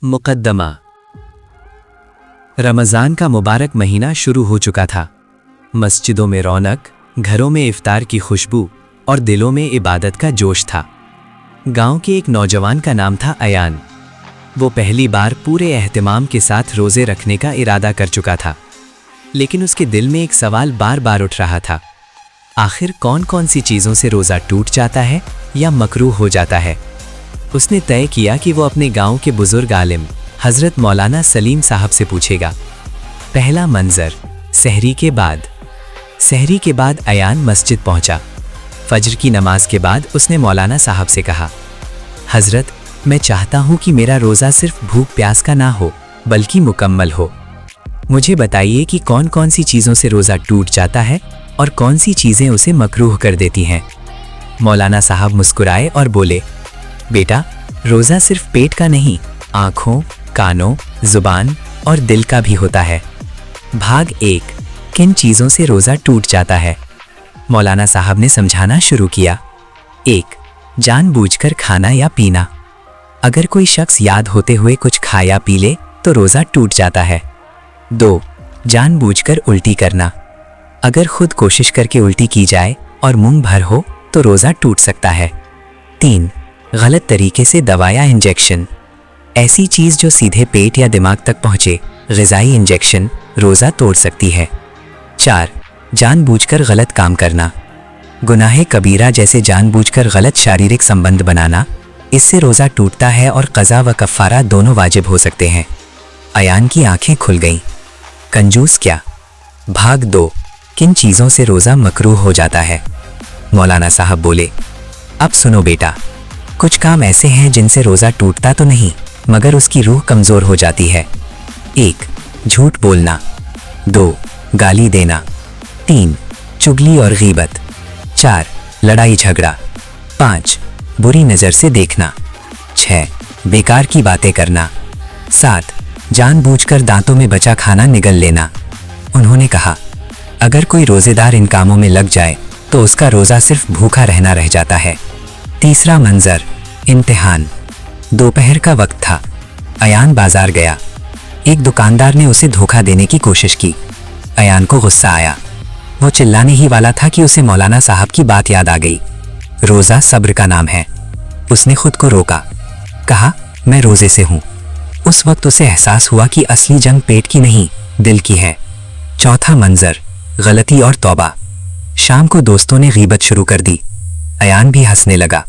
मुकद्दमा। रमज़ान का मुबारक महीना शुरू हो चुका था। मस्जिदों में रौनक, घरों में इफ्तार की खुशबू और दिलों में इबादत का जोश था। गांव के एक नौजवान का नाम था अयान। वो पहली बार पूरे एहतिमाम के साथ रोज़े रखने का इरादा कर चुका था, लेकिन उसके दिल में एक सवाल बार बार उठ रहा था। आखिर कौन कौन सी चीज़ों से रोज़ा टूट जाता है या मकरूह हो जाता है? उसने तय किया कि वो अपने गांव के बुजुर्ग आलिम हज़रत मौलाना सलीम साहब से पूछेगा। पहला मंजर, सहरी के बाद। सहरी के बाद अयान मस्जिद पहुंचा। फजर की नमाज के बाद उसने मौलाना साहब से कहा, हज़रत, मैं चाहता हूं कि मेरा रोज़ा सिर्फ भूख प्यास का ना हो बल्कि मुकम्मल हो। मुझे बताइए कि कौन कौन सी चीज़ों से रोज़ा टूट जाता है और कौन सी चीज़ें उसे मकरूह कर देती हैं। मौलाना साहब मुस्कुराए और बोले, बेटा, रोज़ा सिर्फ पेट का नहीं, आँखों, कानों, ज़ुबान और दिल का भी होता है। भाग 1, किन चीज़ों से रोज़ा टूट जाता है? मौलाना साहब ने समझाना शुरू किया। 1, जानबूझकर खाना या पीना। अगर कोई शख्स याद होते हुए कुछ खा या पी ले तो रोज़ा टूट जाता है। 2, जानबूझकर उल्टी करना। अगर खुद कोशिश करके उल्टी की जाए और मुंह भर हो तो रोज़ा टूट सकता है। 3, गलत तरीके से दवा या इंजेक्शन। ऐसी चीज़ जो सीधे पेट या दिमाग तक पहुँचे, ग़िज़ाई इंजेक्शन, रोज़ा तोड़ सकती है। 4, जानबूझकर गलत काम करना। गुनाहे कबीरा जैसे जानबूझकर गलत शारीरिक संबंध बनाना, इससे रोज़ा टूटता है और क़ज़ा व कफ़ारा दोनों वाजिब हो सकते हैं। अयान की आंखें खुल गईं। कंजूस क्या? भाग 2, किन चीज़ों से रोज़ा मकरूह हो जाता है? मौलाना साहब बोले, अब सुनो बेटा, कुछ काम ऐसे हैं जिनसे रोज़ा टूटता तो नहीं मगर उसकी रूह कमज़ोर हो जाती है। 1, झूठ बोलना। 2, गाली देना। 3, चुगली और गीबत। 4, लड़ाई झगड़ा। 5, बुरी नज़र से देखना। 6, बेकार की बातें करना। 7, जानबूझकर दांतों में बचा खाना निगल लेना। उन्होंने कहा, अगर कोई रोज़ेदार इन कामों में लग जाए तो उसका रोज़ा सिर्फ भूखा रहना रह जाता है। तीसरा मंजर, इम्तिहान। दोपहर का वक्त था। अयान बाजार गया। एक दुकानदार ने उसे धोखा देने की कोशिश की। अयान को गुस्सा आया। वो चिल्लाने ही वाला था कि उसे मौलाना साहब की बात याद आ गई। रोज़ा सब्र का नाम है। उसने खुद को रोका, कहा, मैं रोज़े से हूँ। उस वक्त उसे एहसास हुआ कि असली जंग पेट की नहीं, दिल की है। चौथा मंजर, गलती और तौबा। शाम को दोस्तों ने गीबत शुरू कर दी। अयान भी हंसने लगा।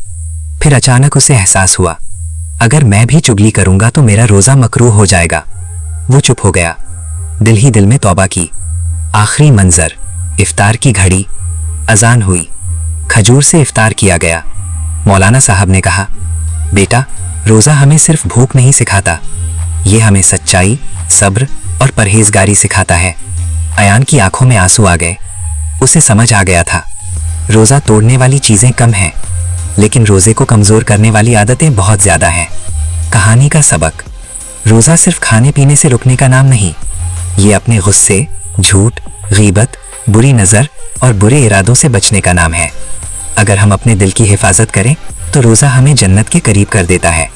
फिर अचानक उसे एहसास हुआ, अगर मैं भी चुगली करूंगा तो मेरा रोज़ा मकरूह हो जाएगा। वो चुप हो गया, दिल ही दिल में तौबा की। आखिरी मंजर, इफ्तार की घड़ी। अजान हुई। खजूर से इफ्तार किया गया। मौलाना साहब ने कहा, बेटा, रोज़ा हमें सिर्फ भूख नहीं सिखाता, ये हमें सच्चाई, सब्र और परहेजगारी सिखाता है। अयान की आंखों में आंसू आ गए। उसे समझ आ गया था, रोज़ा तोड़ने वाली चीज़ें कम हैं, लेकिन रोज़े को कमज़ोर करने वाली आदतें बहुत ज़्यादा हैं। कहानी का सबक, रोज़ा सिर्फ खाने पीने से रुकने का नाम नहीं, ये अपने गुस्से, झूठ, गीबत, बुरी नज़र और बुरे इरादों से बचने का नाम है। अगर हम अपने दिल की हिफाजत करें तो रोज़ा हमें जन्नत के करीब कर देता है।